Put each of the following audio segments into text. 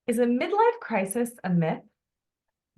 Is a midlife crisis a myth?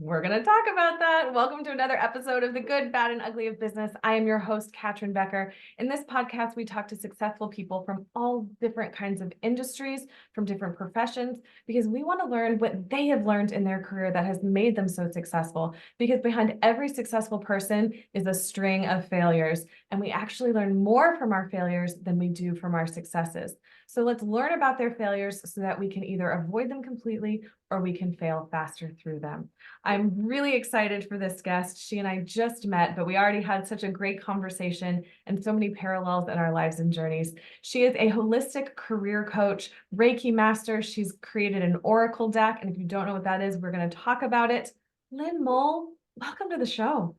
We're going to talk about that. Welcome to another episode of The Good, Bad, and Ugly of Business. I am your host, Catryn Becker. In this podcast, we talk to successful people from all different kinds of industries, from different professions, because we want to learn what they have learned in their career that has made them so successful. Because behind every successful person is a string of failures, and we actually learn more from our failures than we do from our successes. So let's learn about their failures so that we can either avoid them completely or we can fail faster through them. I'm really excited for this guest. She and I just met, but we already had such a great conversation and so many parallels in our lives and journeys. She is a holistic career coach, Reiki master. She's created an Oracle deck. And if you don't know what that is, we're going to talk about it. Lynn Mull, welcome to the show.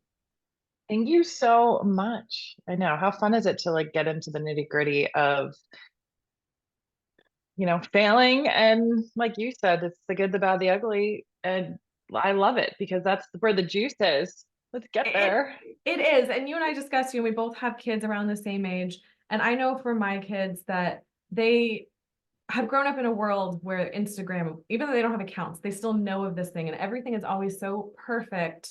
Thank you so much. I know. How fun is it to get into the nitty-gritty of, failing and like you said, it's the good, the bad, the ugly. And I love it because that's where the juice is. Let's get It, there. it is. And you and I discussed, we both have kids around the same age. And I know for my kids that they have grown up in a world where Instagram, even though they don't have accounts, they still know of this thing. And everything is always so perfect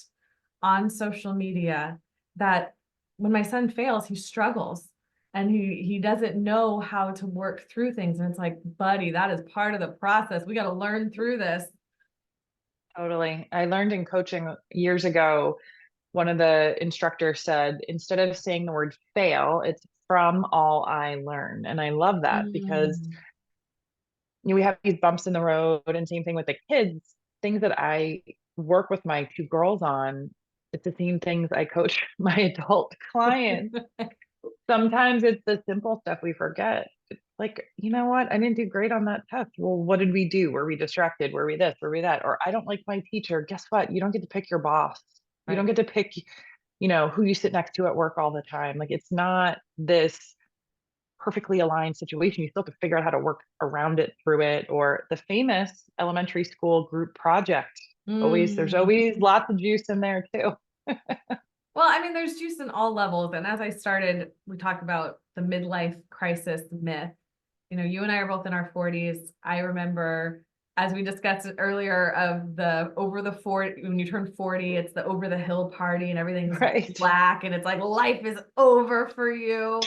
on social media that when my son fails, he struggles and he doesn't know how to work through things. And it's like, buddy, that is part of the process. We got to learn through this. Totally. I learned in coaching years ago, one of the instructors said, instead of saying the word fail, it's from all I learn. And I love that because Mm. we have these bumps in the road, and same thing with the kids, things that I work with my two girls on. It's the same things I coach my adult clients. Sometimes it's the simple stuff we forget. It's like, you know what? I didn't do great on that test. Well, what did we do? Were we distracted? Were we this? Were we that? Or I don't like my teacher. Guess what? You don't get to pick your boss. You don't Right. get to pick, who you sit next to at work all the time. Like it's not this perfectly aligned situation. You still have to figure out how to work around it, through it, or the famous elementary school group project. There's Mm. always lots of juice in there too. Well, I mean, there's juice in all levels. And as I started, we talked about the midlife crisis myth. You and I are both in our 40s. I remember, as we discussed earlier, of the over the 40, when you turn 40, it's the over the hill party and everything's Right. black and it's like life is over for you.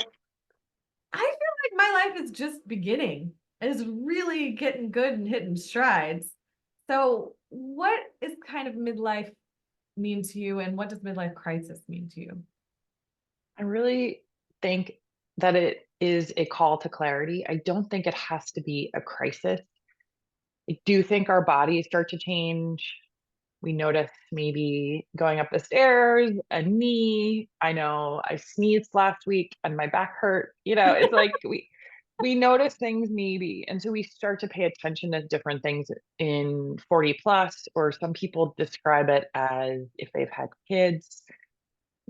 I feel like my life is just beginning. It's really getting good and hitting strides. So, what is kind of midlife mean to you, and what does midlife crisis mean to you? I really think that it is a call to clarity. I don't think it has to be a crisis. I do think our bodies start to change. We notice maybe going up the stairs, a knee. I know I sneezed last week and my back hurt. It's like we notice things maybe. And so we start to pay attention to different things in 40 plus, or some people describe it as if they've had kids.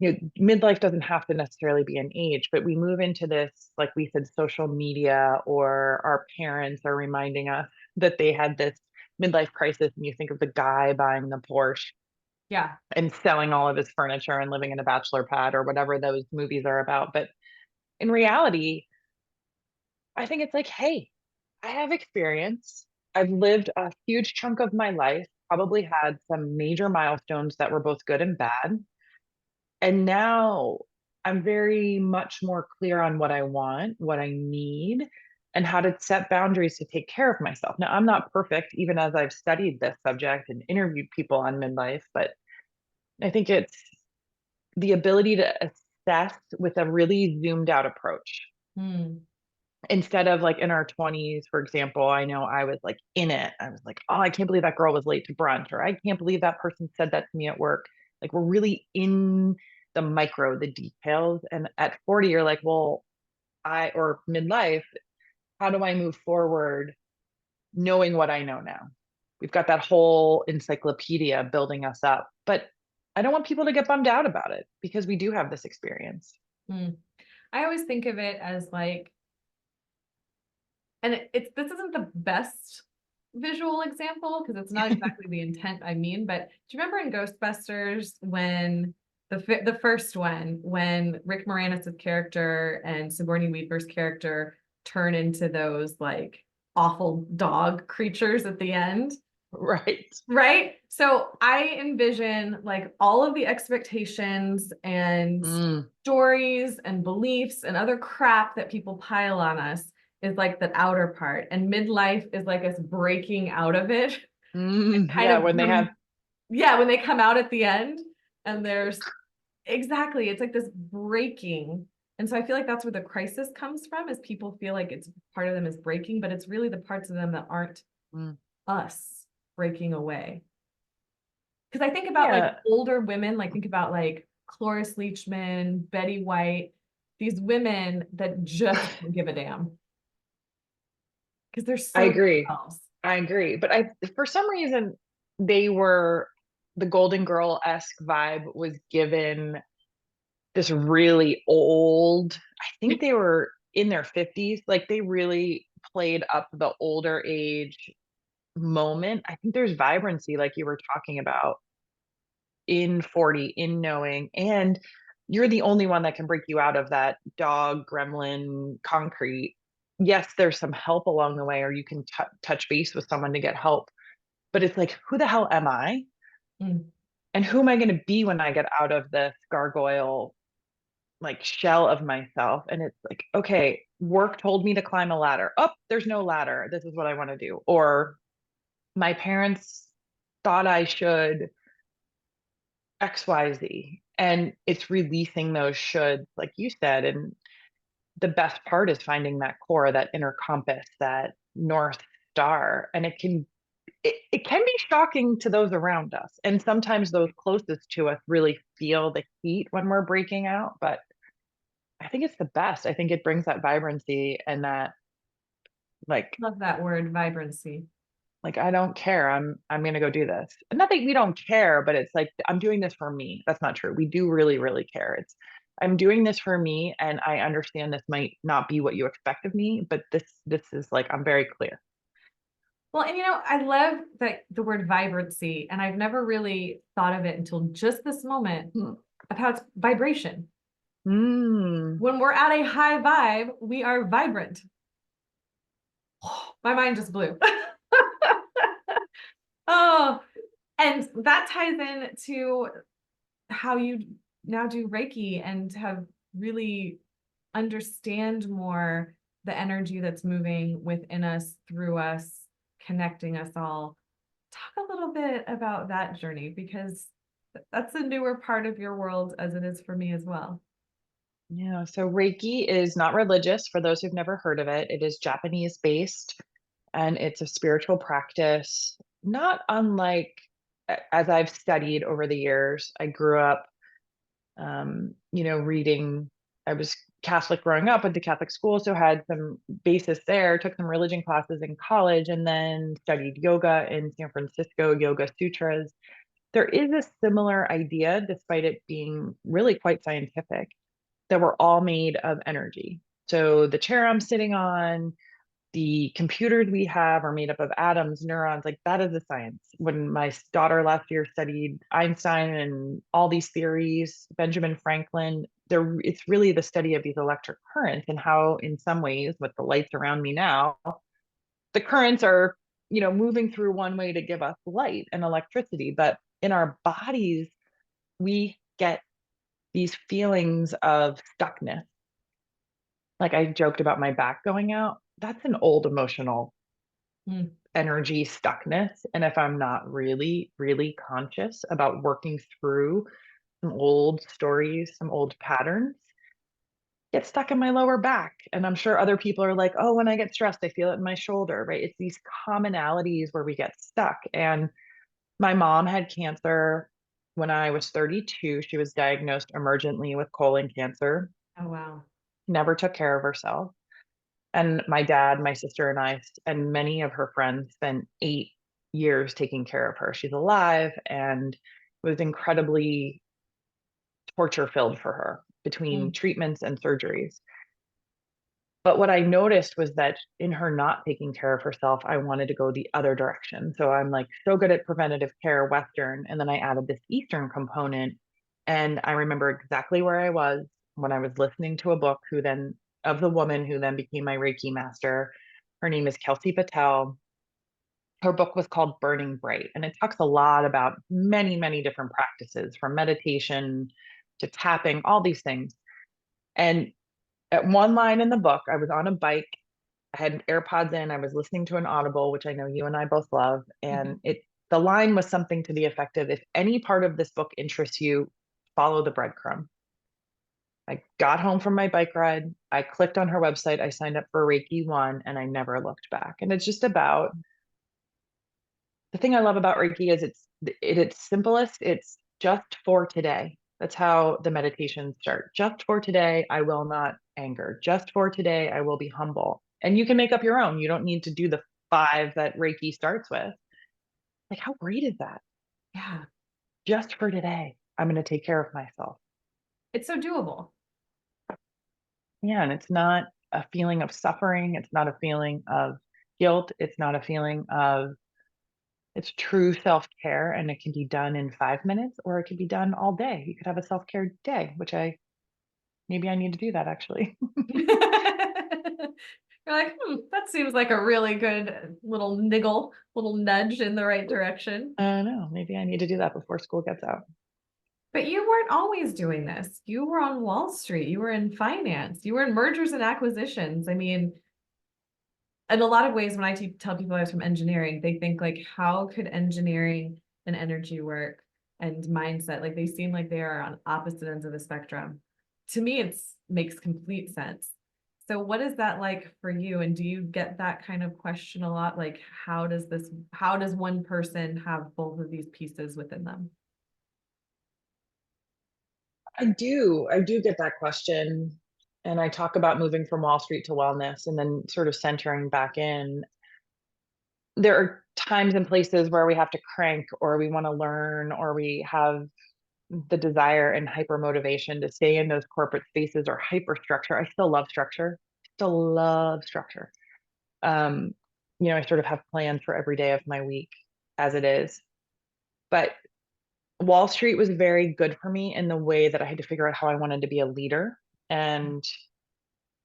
Midlife doesn't have to necessarily be an age, but we move into this, like we said, social media, or our parents are reminding us that they had this midlife crisis. And you think of the guy buying the Porsche Yeah. and selling all of his furniture and living in a bachelor pad or whatever those movies are about. But in reality, I think it's like, hey, I have experience. I've lived a huge chunk of my life, probably had some major milestones that were both good and bad. And now I'm very much more clear on what I want, what I need, and how to set boundaries to take care of myself. Now, I'm not perfect, even as I've studied this subject and interviewed people on midlife, but I think it's the ability to assess with a really zoomed out approach. Hmm. Instead of like in our 20s, for example, I know I was like in it. I was like, oh, I can't believe that girl was late to brunch, or I can't believe that person said that to me at work. Like we're really in the micro, the details. And at 40, you're like, well, or midlife, how do I move forward knowing what I know now? We've got that whole encyclopedia building us up. But I don't want people to get bummed out about it because we do have this experience. Hmm. I always think of it as like, and it's this isn't the best visual example because it's not exactly the intent I mean, but do you remember in Ghostbusters when the first one, when Rick Moranis' character and Sigourney Weaver's character turn into those like awful dog creatures at the end? Right. Right? So I envision like all of the expectations and Mm, stories and beliefs and other crap that people pile on us is like the outer part. And midlife is like us breaking out of it and kind yeah, of, when they have yeah, when they come out at the end and there's exactly, it's like this breaking. And so I feel like that's where the crisis comes from is people feel like it's part of them is breaking, but it's really the parts of them that aren't mm, us breaking away. Because I think about like yeah, older women, like think about like Cloris Leachman, Betty White, these women that just don't give a damn because they're I so agree. themselves. I agree. But I, for some reason, they were the Golden Girl-esque vibe was given this really old, I think they were in their 50s. Like they really played up the older age moment. I think there's vibrancy, like you were talking about, in 40, in knowing, and you're the only one that can break you out of that dog, gremlin, concrete. Yes, there's some help along the way, or you can touch base with someone to get help. But it's like, who the hell am I? Mm. And who am I going to be when I get out of this gargoyle like shell of myself? And it's like, okay, work told me to climb a ladder. Oh, there's no ladder. This is what I want to do. Or my parents thought I should XYZ. And it's releasing those shoulds, like you said. And the best part is finding that core, that inner compass, that North Star. And it can be shocking to those around us. And sometimes those closest to us really feel the heat when we're breaking out. But I think it's the best. I think it brings that vibrancy and that like Love that word, vibrancy. I don't care. I'm gonna go do this. And not that we don't care, but it's like I'm doing this for me. That's not true. We do really, really care. It's I'm doing this for me, and I understand this might not be what you expect of me, but this is like I'm very clear. Well, and I love that the word vibrancy, and I've never really thought of it until just this moment of how it's vibration. Mm. When we're at a high vibe, we are vibrant. My mind just blew. Oh, and that ties in to how you now do Reiki and have really understand more the energy that's moving within us, through us, connecting us all. Talk a little bit about that journey because that's a newer part of your world as it is for me as well. Yeah, so Reiki is not religious for those who've never heard of it. It is Japanese based and it's a spiritual practice, not unlike as I've studied over the years. I grew up, reading. I was Catholic growing up, went to Catholic school, so had some basis there, took some religion classes in college, and then studied yoga in San Francisco, Yoga Sutras. There is a similar idea, despite it being really quite scientific, that we're all made of energy. So the chair I'm sitting on, the computers we have are made up of atoms, neurons, like that is the science. When my daughter last year studied Einstein and all these theories, Benjamin Franklin, it's really the study of these electric currents and how, in some ways, with the lights around me now, the currents are, moving through one way to give us light and electricity. But in our bodies, we get these feelings of stuckness. Like I joked about my back going out. That's an old emotional Mm. energy stuckness. And if I'm not really, really conscious about working through some old stories, some old patterns, get stuck in my lower back. And I'm sure other people are like, oh, when I get stressed, I feel it in my shoulder, right? It's these commonalities where we get stuck. And my mom had cancer when I was 32. She was diagnosed emergently with colon cancer, Oh, wow. never took care of herself. And my dad, my sister, and I, and many of her friends spent 8 years taking care of her. She's alive and it was incredibly torture filled for her between Mm. treatments and surgeries. But what I noticed was that in her not taking care of herself, I wanted to go the other direction. So I'm like so good at preventative care, Western. And then I added this Eastern component. And I remember exactly where I was when I was listening to a book of the woman who then became my Reiki master. Her name is Kelsey Patel. her book was called Burning Bright, and it talks a lot about many, many different practices, from meditation to tapping, all these things. And at one line in the book, I was on a bike, I had AirPods in, I was listening to an Audible, which I know you and I both love, and Mhm. the line was something to the effect of, if any part of this book interests you, follow the breadcrumb. I got home from my bike ride, I clicked on her website, I signed up for Reiki 1, and I never looked back. And it's just about, the thing I love about Reiki is at its simplest, it's just for today. That's how the meditations start. Just for today, I will not anger. Just for today, I will be humble. And you can make up your own. You don't need to do the 5 that Reiki starts with. Like, how great is that? Yeah, Just for today, I'm going to take care of myself. it's so doable. Yeah. And it's not a feeling of suffering. It's not a feeling of guilt. It's not a feeling of, it's true self-care, and it can be done in 5 minutes, or it can be done all day. You could have a self-care day, which maybe I need to do that actually. You're like, that seems like a really good little niggle, little nudge in the right direction. I don't know. Maybe I need to do that before school gets out. But you weren't always doing this. You were on Wall Street, you were in finance, you were in mergers and acquisitions. I mean, in a lot of ways, when I tell people I was from engineering, they think like, how could engineering and energy work and mindset? Like they seem like they are on opposite ends of the spectrum. To me, it's makes complete sense. So what is that like for you? And do you get that kind of question a lot? Like, how does one person have both of these pieces within them? I do get that question. And I talk about moving from Wall Street to wellness and then sort of centering back in. There are times and places where we have to crank, or we want to learn, or we have the desire and hyper motivation to stay in those corporate spaces or hyper structure. I still love structure, still love structure. Um, I sort of have plans for every day of my week as it is. But Wall Street was very good for me in the way that I had to figure out how I wanted to be a leader. And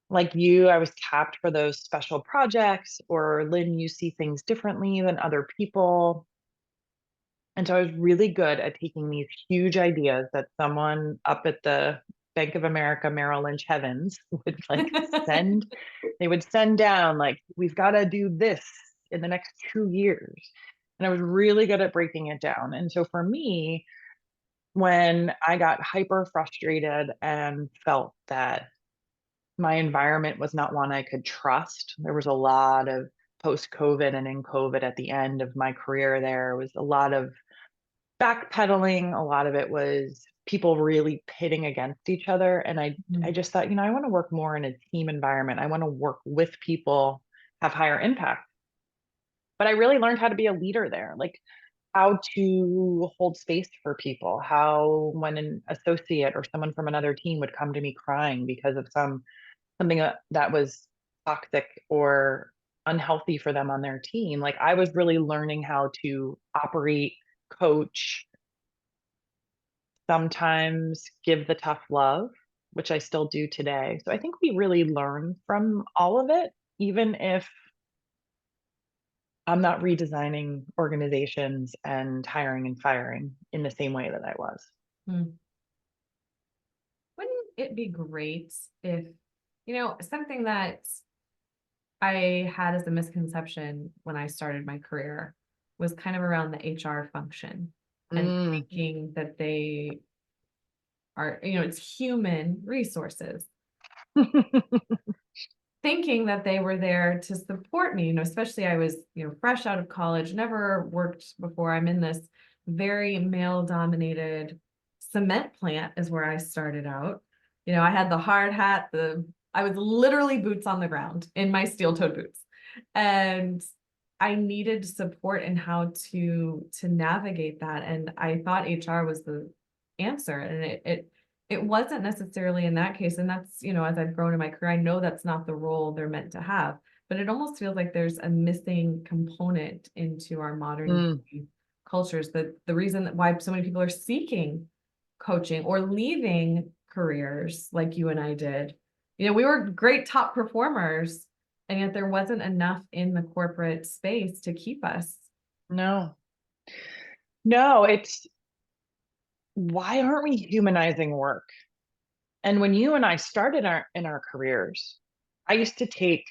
like you, I was tapped for those special projects, or Lynn, you see things differently than other people. And so I was really good at taking these huge ideas that someone up at the Bank of America Merrill Lynch heavens would like send, they would send down, like, we've got to do this in the next 2 years. And I was really good at breaking it down. And so for me, when I got hyper frustrated and felt that my environment was not one I could trust, there was a lot of post COVID and in COVID at the end of my career. There was a lot of backpedaling. A lot of it was people really pitting against each other. And I Mhm. just thought, I want to work more in a team environment. I want to work with people, have higher impact. But I really learned how to be a leader there, like how to hold space for people, how when an associate or someone from another team would come to me crying because of something that was toxic or unhealthy for them on their team. Like I was really learning how to operate, coach, sometimes give the tough love, which I still do today. So I think we really learn from all of it, even if I'm not redesigning organizations and hiring and firing in the same way that I was. Hmm. Wouldn't it be great if, something that I had as a misconception when I started my career was kind of around the HR function and Mm. thinking that they are, it's human resources, thinking that they were there to support me, especially I was, fresh out of college, never worked before. I'm in this very male dominated cement plant is where I started out. I had the hard hat, I was literally boots on the ground in my steel-toed boots. And I needed support in how to navigate that. And I thought HR was the answer. And it wasn't necessarily in that case. And that's, as I've grown in my career, I know that's not the role they're meant to have, but it almost feels like there's a missing component into our modern Mm. cultures. That the reason that why so many people are seeking coaching or leaving careers like you and I did. We were great top performers, and yet there wasn't enough in the corporate space to keep us No, no, it's why aren't we humanizing work? And when you and I started in our careers, I used to take,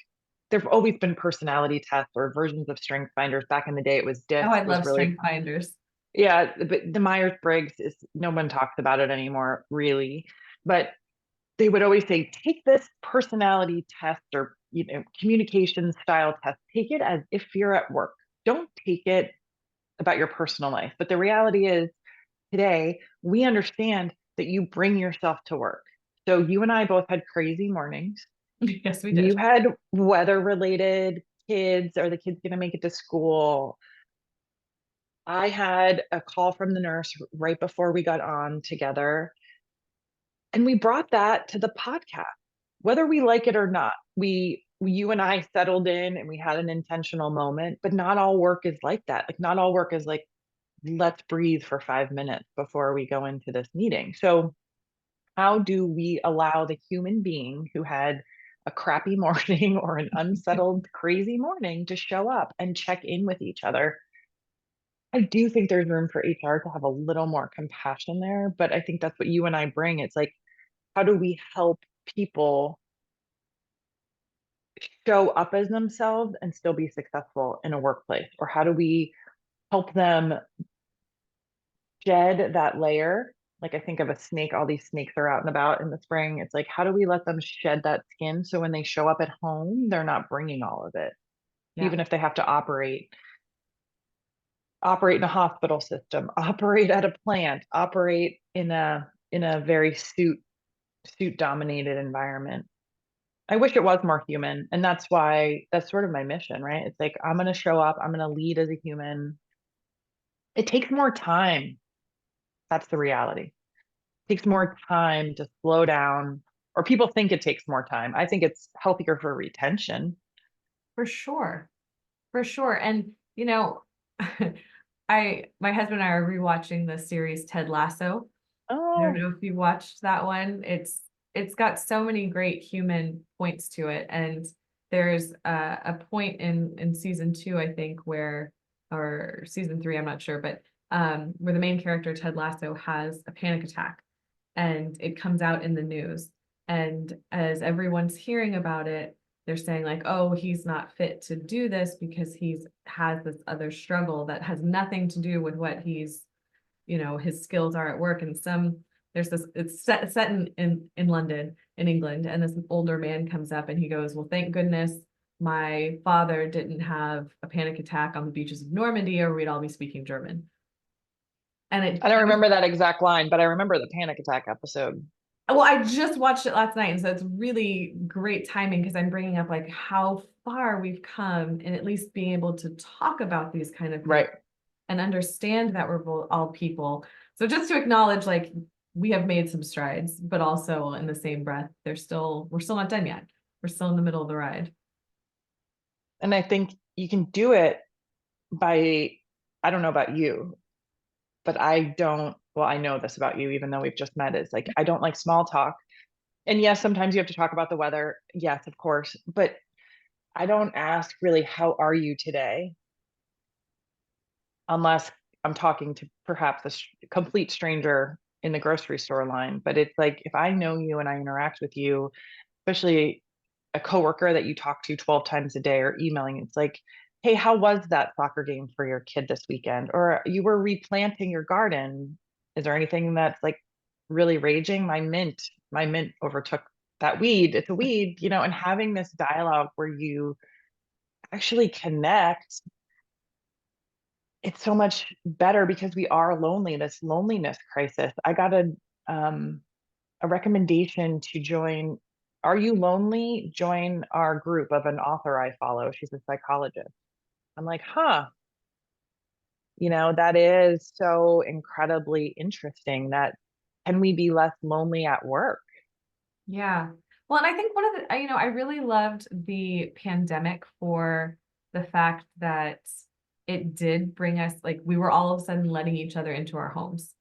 there've always been personality tests or versions of strength finders. Back in the day, it was Oh, DISC I was love really, strength finders. yeah, but the Myers-Briggs is, no one talks about it anymore, really. But they would always say, take this personality test or, communication style test. Take it as if you're at work. Don't take it about your personal life. But the reality is, today, we understand that you bring yourself to work. So you and I both had crazy mornings. Yes, we You did. had weather related kids. Are the kids going to make it to school? I had a call from the nurse right before we got on together. And we brought that to the podcast, whether we like it or not. You and I settled in and we had an intentional moment, but not all work is like that. Like, not all work is like, let's breathe for 5 minutes before we go into this meeting. So, how do we allow the human being who had a crappy morning or an unsettled, crazy morning to show up and check in with each other? I do think there's room for HR to have a little more compassion there, but I think that's what you and I bring. It's like, how do we help people show up as themselves and still be successful in a workplace? Or how do we help them shed that layer? Like, I think of a snake, all these snakes are out and about in the spring. It's like, how do we let them shed that skin so when they show up at home, they're not bringing all of it, Yeah, even if they have to operate in a hospital system, operate at a plant, operate in a very suit dominated environment. I wish it was more human. And that's why that's sort of my mission, right? It's like, I'm going to show up, I'm going to lead as a human. It takes more time. That's the reality. It takes more time to slow down, or people think it takes more time. I think it's healthier for retention. for sure. For sure. And, my husband and I are rewatching the series Ted Lasso. I don't Oh, know if you watched that one. It's got so many great human points to it. And there's a point in season two, I think, or season three, I'm not sure, but where the main character, Ted Lasso, has a panic attack and it comes out in the news. And as everyone's hearing about it, they're saying like, oh, he's not fit to do this because he's has this other struggle that has nothing to do with what his skills are at work. And there's this, it's set in London, in England, and this older man comes up and he goes, well, thank goodness my father didn't have a panic attack on the beaches of Normandy, or we'd all be speaking German. And I don't remember that exact line, but I remember the panic attack episode. well, I just watched it last night, and so it's really great timing because I'm bringing up like how far we've come and at least being able to talk about these kind of things Right. and understand that we're all people. So just to acknowledge, like, we have made some strides, but also in the same breath, we're still not done yet. We're still in the middle of the ride. And I think you can do it by, I don't know about you, but well, I know this about you, even though we've just met, is like, I don't like small talk. And yes, sometimes you have to talk about the weather. Yes, of course. But I don't ask really, how are you today? Unless I'm talking to perhaps complete stranger in the grocery store line. But it's like, if I know you and I interact with you, especially a coworker that you talk to 12 times a day or emailing, it's like, hey, how was that soccer game for your kid this weekend? Or you were replanting your garden. Is there anything that's like really raging? My mint overtook that weed. It's a weed, and having this dialogue where you actually connect, it's so much better because we are lonely, this loneliness crisis. I got a recommendation to join. Are you lonely? Join our group of an author I follow. She's a psychologist. I'm like, huh, that is so incredibly interesting. That can we be less lonely at work? Yeah. Well, and I think one of I really loved the pandemic for the fact that it did bring us, like, we were all of a sudden letting each other into our homes.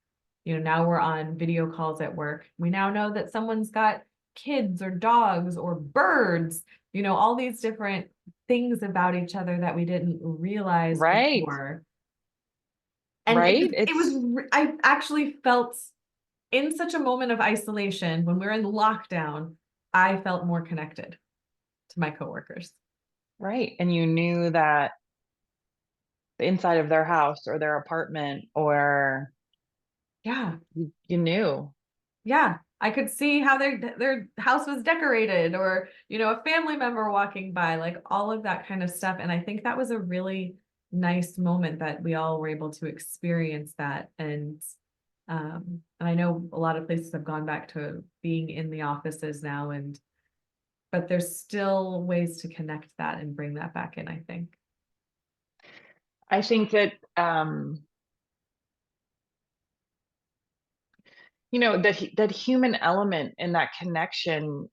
Now we're on video calls at work. We now know that someone's got kids or dogs or birds, all these different things about each other that we didn't realize Right. before. And right? I actually felt in such a moment of isolation when we were in lockdown, I felt more connected to my coworkers. Right. And you knew that the inside of their house or their apartment, or Yeah. you knew. Yeah. I could see how their house was decorated, or, a family member walking by, like all of that kind of stuff. And I think that was a really nice moment that we all were able to experience that. And I know a lot of places have gone back to being in the offices now, but there's still ways to connect that and bring that back in, I think. I think that that human element in that connection,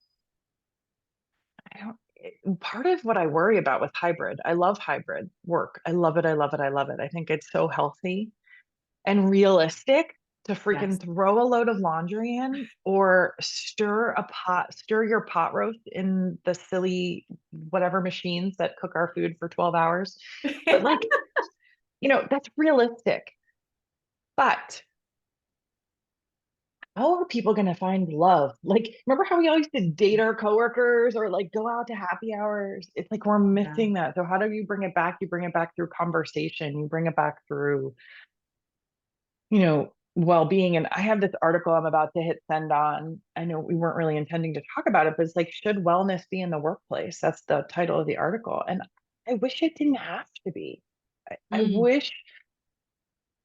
part of what I worry about with hybrid, I love hybrid work. I love it. I love it. I love it. I think it's so healthy and realistic to Yes. freaking throw a load of laundry in or stir your pot roast in the silly whatever machines that cook our food for 12 hours. But like, that's realistic. But how are people going to find love? Like, remember how we always used to date our coworkers or like go out to happy hours? It's like we're Yeah. missing that. So how do you bring it back? You bring it back through conversation. You bring it back through, well-being. And I have this article I'm about to hit send on. I know we weren't really intending to talk about it, but it's like, should wellness be in the workplace? That's the title of the article. And I wish it didn't have to be. I Mm, wish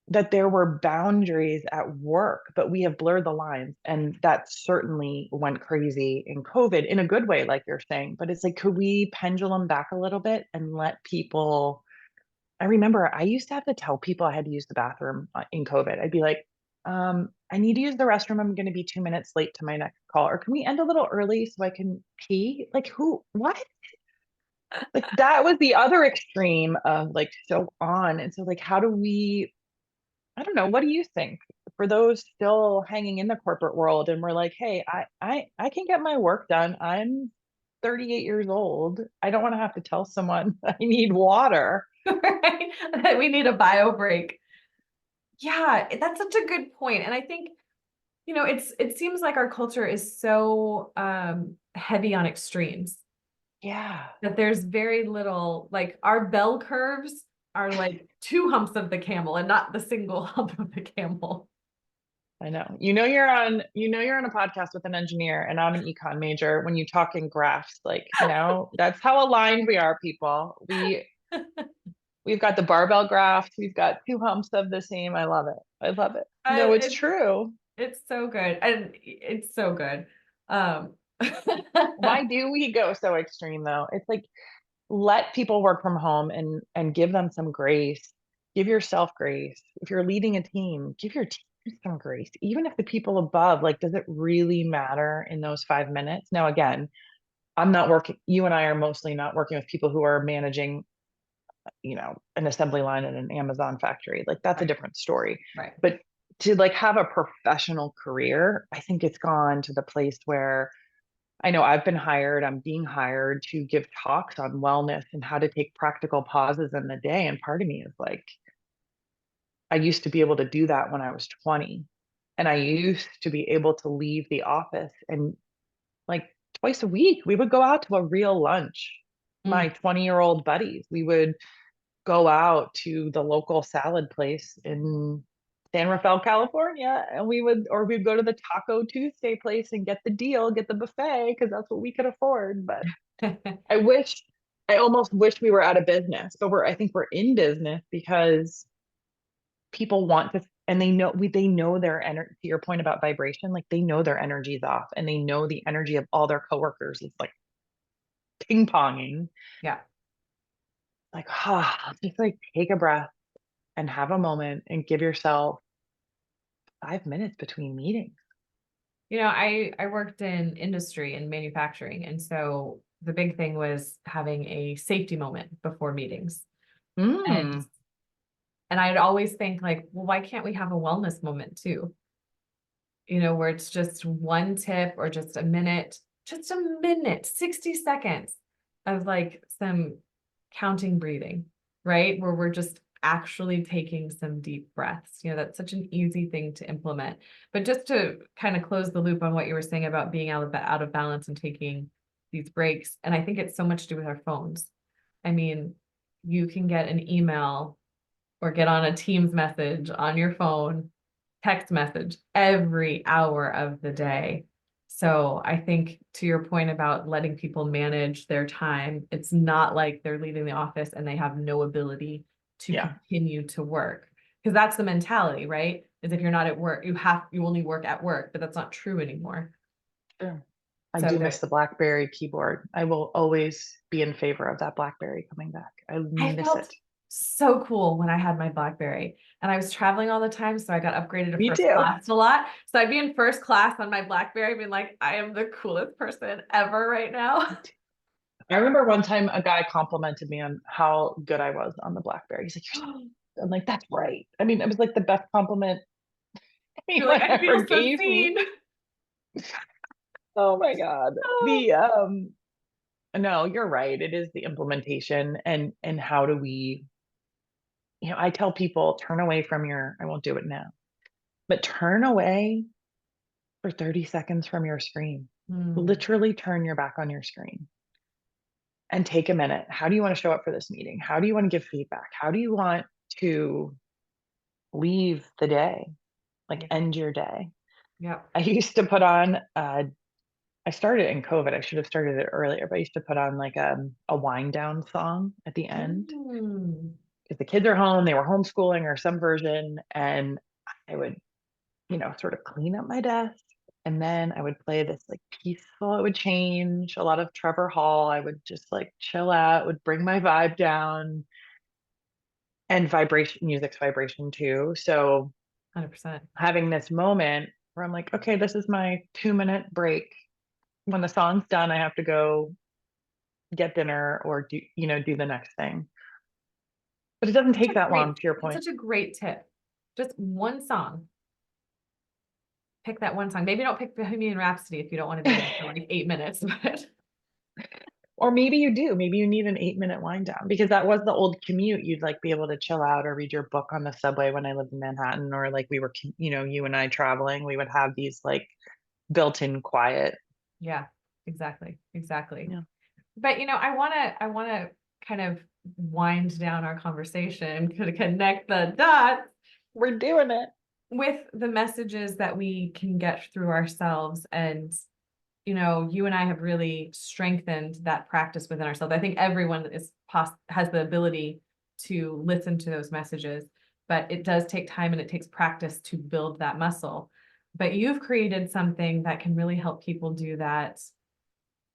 that there were boundaries at work, but we have blurred the lines. And that certainly went crazy in COVID in a good way, like you're saying. But it's like, could we pendulum back a little bit and let people? I remember I used to have to tell people I had to use the bathroom in COVID. I'd be like, I need to use the restroom. I'm going to be 2 minutes late to my next call. Or can we end a little early so I can pee? Like, what? Like, that was the other extreme of like so on. And so, like, how do we I don't know. What do you think for those still hanging in the corporate world and we're like, hey, I can get my work done. I'm 38 years old. I don't want to have to tell someone I need water. right? That we need a bio break. Yeah, that's such a good point. And I think, it seems like our culture is so heavy on extremes Yeah, that there's very little, like our bell curves are like two humps of the camel and not the single hump of the camel. I know. You're on a podcast with an engineer and I'm an econ major when you talk in graphs, like, that's how aligned we are, people. We've got the barbell graphs, we've got two humps of the same. I love it. I love it. No, it's It's true. it's so good. And it's so good. Um Why do we go so extreme though? It's like let people work from home and give them some grace. Give yourself grace. If you're leading a team, give your team some grace. Even if the people above, like, does it really matter in those 5 minutes? Now, again, I'm not working, you and I are mostly not working with people who are managing, an assembly line in an Amazon factory. Like that's a right, different story. right. But to like have a professional career, I think it's gone to the place where I know I'm being hired to give talks on wellness and how to take practical pauses in the day. And part of me is like, I used to be able to do that when I was 20. And I used to be able to leave the office and like twice a week, we would go out to a real lunch. Mm. My 20-year-old buddies, we would go out to the local salad place in San Rafael, California, and we'd go to the Taco Tuesday place and get the deal, get the buffet, because that's what we could afford. But I wish, I almost wish we were out of business, but I think we're in business because people want to, and they know their energy, to your point about vibration, like they know their energy's off and they know the energy of all their coworkers is like ping ponging. Yeah. Like, just like take a breath and have a moment and give yourself 5 minutes between meetings. I worked in industry and manufacturing, and so the big thing was having a safety moment before meetings. And Mm, and I'd always think like, well, why can't we have a wellness moment too? Where it's just one tip or just a minute, 60 seconds of like some counting breathing, right? Where we're just actually taking some deep breaths. That's such an easy thing to implement. But just to kind of close the loop on what you were saying about being out of balance and taking these breaks, and I think it's so much to do with our phones. I mean, you can get an email or get on a Teams message on your phone, text message every hour of the day. So I think to your point about letting people manage their time, it's not like they're leaving the office and they have no ability to continue to work. Because that's the mentality, right? Is if you're not at work, you only work at work, but that's not true anymore. Sure. I So do miss the BlackBerry keyboard. I will always be in favor of that BlackBerry coming back. I I miss felt it. so cool when I had my BlackBerry and I was traveling all the time. So I got upgraded to Me first too. class a lot. So I'd be in first class on my BlackBerry, being like, I am the coolest person ever right now. I remember one time a guy complimented me on how good I was on the BlackBerry. He's like, I'm like, that's right. I mean, it was like the best compliment You're like, anyone I feel ever so gave me. seen. Oh my God. Oh, The no, you're right. It is the implementation and how do we, I tell people turn away from I won't do it now, but turn away for 30 seconds from your screen. Literally turn your back on your screen and take a minute. How do you want to show up for this meeting? How do you want to give feedback? How do you want to leave the day? Like end your day? yeah. I used to put on I started in COVID. I should have started it earlier, but I used to put on like a wind down song at the end because the kids are home, they were homeschooling or some version, and I would, sort of clean up my desk. And then I would play this like peaceful, it would change a lot of Trevor Hall. I would just like chill out, would bring my vibe down and music's vibration too. So 100%. having this moment where I'm like, okay, this is my 2-minute break. When the song's done, I have to go get dinner or do the next thing. But it doesn't take that long, to your It's point. such a great tip. Just one song. Pick that one song. Maybe don't pick Bohemian Rhapsody if you don't want to be there for like 8 minutes, but Or maybe you do. Maybe you need an 8-minute wind down because that was the old commute. You'd like be able to chill out or read your book on the subway when I lived in Manhattan, or like we were, you and I traveling, we would have these like built-in quiet. yeah, exactly. Exactly. Yeah. But I want to kind of wind down our conversation to connect the dots We're doing it. with the messages that we can get through ourselves. And you and I have really strengthened that practice within ourselves. I think everyone has the ability to listen to those messages, but it does take time and it takes practice to build that muscle. But you've created something that can really help people do that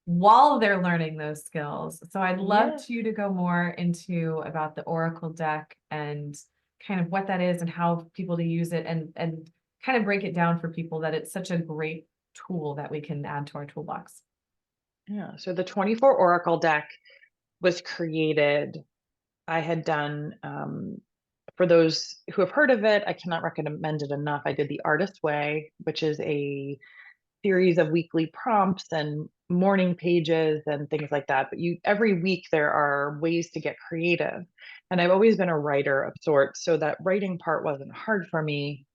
while they're learning those skills. So I'd love you to go more into about the Oracle deck and kind of what that is and how people to use it and kind of break it down for people that it's such a great tool that we can add to our toolbox. Yeah. So the 24 Oracle deck was created. I had done, for those who have heard of it, I cannot recommend it enough. I did the Artist Way, which is a series of weekly prompts and morning pages and things like that. But every week there are ways to get creative. And I've always been a writer of sorts, so that writing part wasn't hard for me.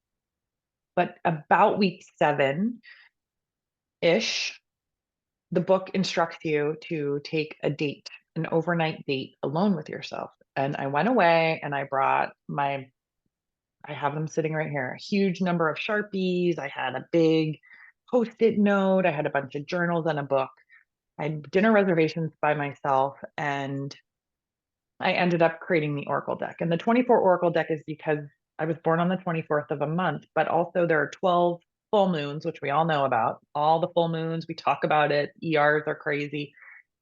But about week 7-ish, the book instructs you to take a date, an overnight date alone with yourself. And I went away and I brought I have them sitting right here, a huge number of Sharpies. I had a big post-it note. I had a bunch of journals and a book. I had dinner reservations by myself and I ended up creating the Oracle deck. And the 24 Oracle deck is because I was born on the 24th of a month, but also there are 12 full moons, which we all know about. All the full moons, we talk about it. ERs are crazy.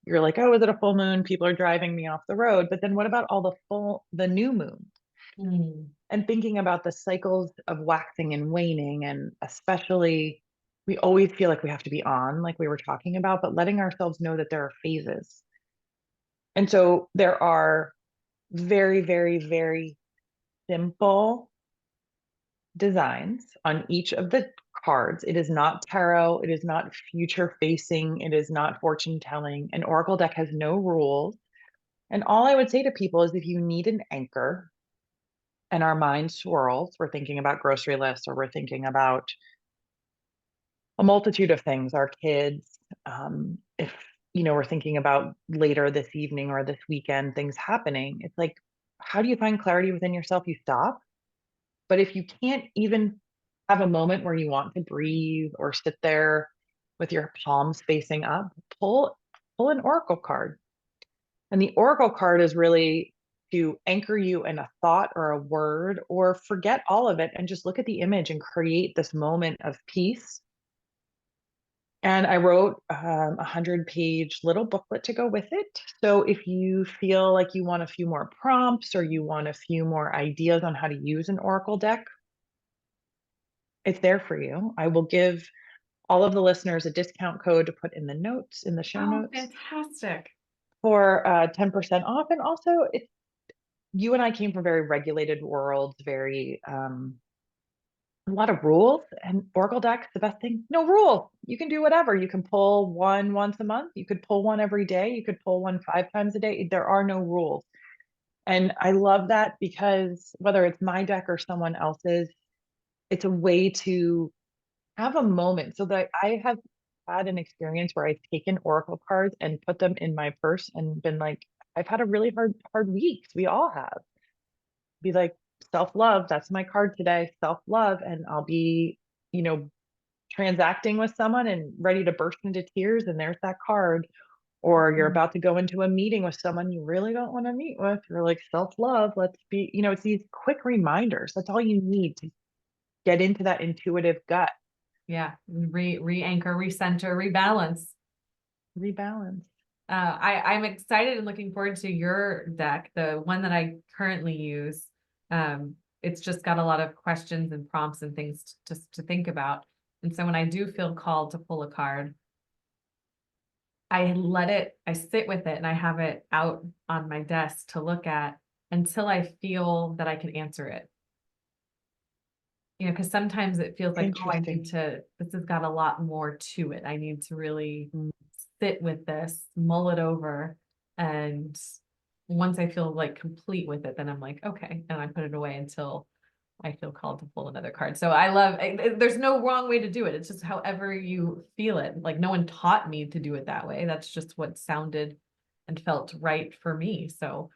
You're like, oh, is it a full moon? People are driving me off the road. But then what about all the new moons? And thinking about the cycles of waxing and waning, and especially we always feel like we have to be on, like we were talking about, but letting ourselves know that there are phases. And so there are very, very, very simple designs on each of the cards. It is not tarot, it is not future facing, it is not fortune telling. An oracle deck has no rules. And all I would say to people is if you need an anchor, and our mind swirls. We're thinking about grocery lists, or we're thinking about a multitude of things, our kids. If, we're thinking about later this evening or this weekend, things happening, it's like, how do you find clarity within yourself? You stop. But if you can't even have a moment where you want to breathe or sit there with your palms facing up, pull an oracle card. And the oracle card is really to anchor you in a thought or a word, or forget all of it and just look at the image and create this moment of peace. And I wrote 100-page little booklet to go with it. So if you feel like you want a few more prompts, or you want a few more ideas on how to use an oracle deck, it's there for you. I will give all of the listeners a discount code to put in the notes, in the show Oh, notes, fantastic. for 10% off. And also, you and I came from very regulated worlds, very a lot of rules. And Oracle deck, the best thing, no rules. You can do whatever. You can pull one once a month. You could pull one every day. You could pull one 5 times a day. There are no rules. And I love that, because whether it's my deck or someone else's, it's a way to have a moment. So that I have had an experience where I've taken Oracle cards and put them in my purse and been like, I've had a really hard week. We all have. Be like, self-love, that's my card today, self-love. And I'll be, you know, transacting with someone and ready to burst into tears, and there's that card. Or you're Mhm. about to go into a meeting with someone you really don't want to meet with. You're like, self-love, let's be, it's these quick reminders. That's all you need to get into that intuitive gut. Yeah. Re-anchor, recenter, rebalance. Rebalance. I'm excited and looking forward to your deck, the one that I currently use. It's just got a lot of questions and prompts and things to think about. And so when I do feel called to pull a card, I sit with it and I have it out on my desk to look at until I feel that I can answer it. Because sometimes it feels like, oh, Interesting. this has got a lot more to it. I need to really sit with this, mull it over. And once I feel like complete with it, then I'm like, okay. And I put it away until I feel called to pull another card. So there's no wrong way to do it. It's just however you feel it. Like no one taught me to do it that way. That's just what sounded and felt right for me. So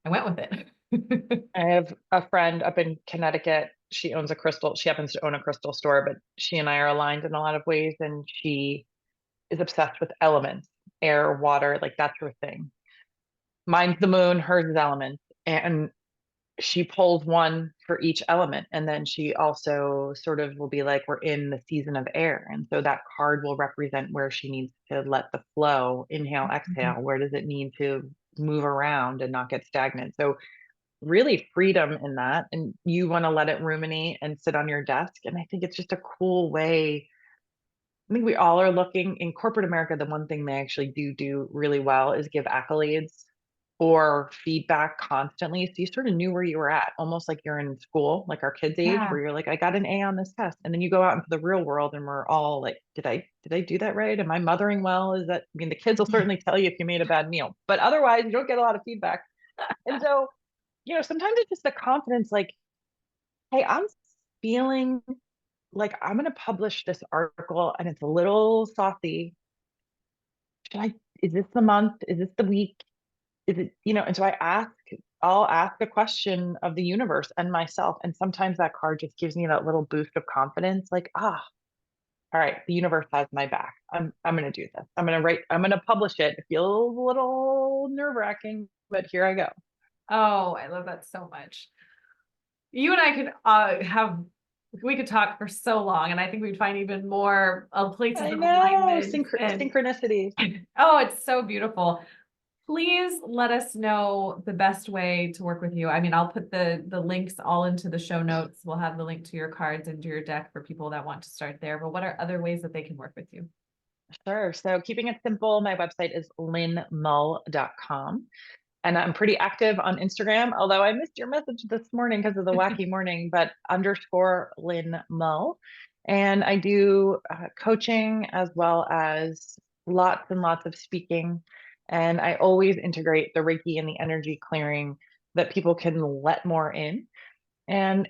I went with it. I have a friend up in Connecticut. She owns a crystal. She happens to own a crystal store, but she and I are aligned in a lot of ways. And she is obsessed with elements, air, water, like that's her thing. Mine's the moon, hers is elements. And she pulls one for each element. And then she also sort of will be like, we're in the season of air. And so that card will represent where she needs to let the flow, inhale, exhale. Where does it need to move around and not get stagnant? So really freedom in that. And you want to let it ruminate and sit on your desk. And I think it's just a cool way. I think we all are looking in corporate America. The one thing they actually do really well is give accolades or feedback constantly. So you sort of knew where you were at, almost like you're in school, like our kids' age, Yeah. where you're like, I got an A on this test. And then you go out into the real world and we're all like, did I do that right? Am I mothering well? I mean, the kids will certainly tell you if you made a bad meal, but otherwise you don't get a lot of feedback. And so, sometimes it's just the confidence, like, hey, I'm feeling like I'm going to publish this article and it's a little saucy. Is this the month? Is this the week? Is it, and so I'll ask a question of the universe and myself. And sometimes that card just gives me that little boost of confidence, like, all right, the universe has my back. I'm going to do this. I'm going to publish it. It feels a little nerve-wracking, but here I go. Oh, I love that so much. You and I could we could talk for so long, and I think we'd find even more places I of know, alignment. And synchronicities. oh, it's so beautiful. Please let us know the best way to work with you. I mean, I'll put the links all into the show notes. We'll have the link to your cards and to your deck for people that want to start there. But what are other ways that they can work with you? Sure. So keeping it simple, my website is lynnmull.com. And I'm pretty active on Instagram, although I missed your message this morning because of the wacky morning, but _ Lynn Mull. And I do coaching as well as lots and lots of speaking. And I always integrate the Reiki and the energy clearing that people can let more in. And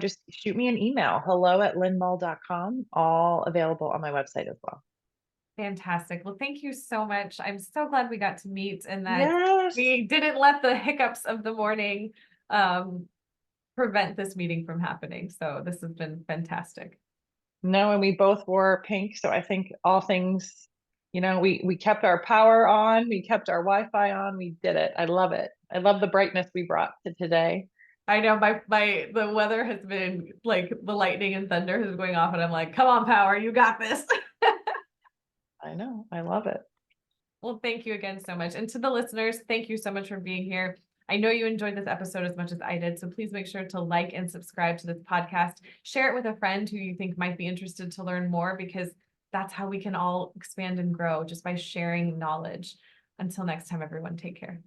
just shoot me an email, hello@lynnmull.com, all available on my website as well. Fantastic. Well, thank you so much. I'm so glad we got to meet and that Yes. we didn't let the hiccups of the morning prevent this meeting from happening. So this has been fantastic. No, and we both wore pink. So I think all things, we kept our power on, we kept our Wi-Fi on, we did it. I love it. I love the brightness we brought to today. I know the weather has been like the lightning and thunder has been going off, and I'm like, come on, power, you got this. I know. I love it. Well, thank you again so much. And to the listeners, thank you so much for being here. I know you enjoyed this episode as much as I did, so please make sure to like and subscribe to this podcast. Share it with a friend who you think might be interested to learn more, because that's how we can all expand and grow, just by sharing knowledge. Until next time, everyone, take care.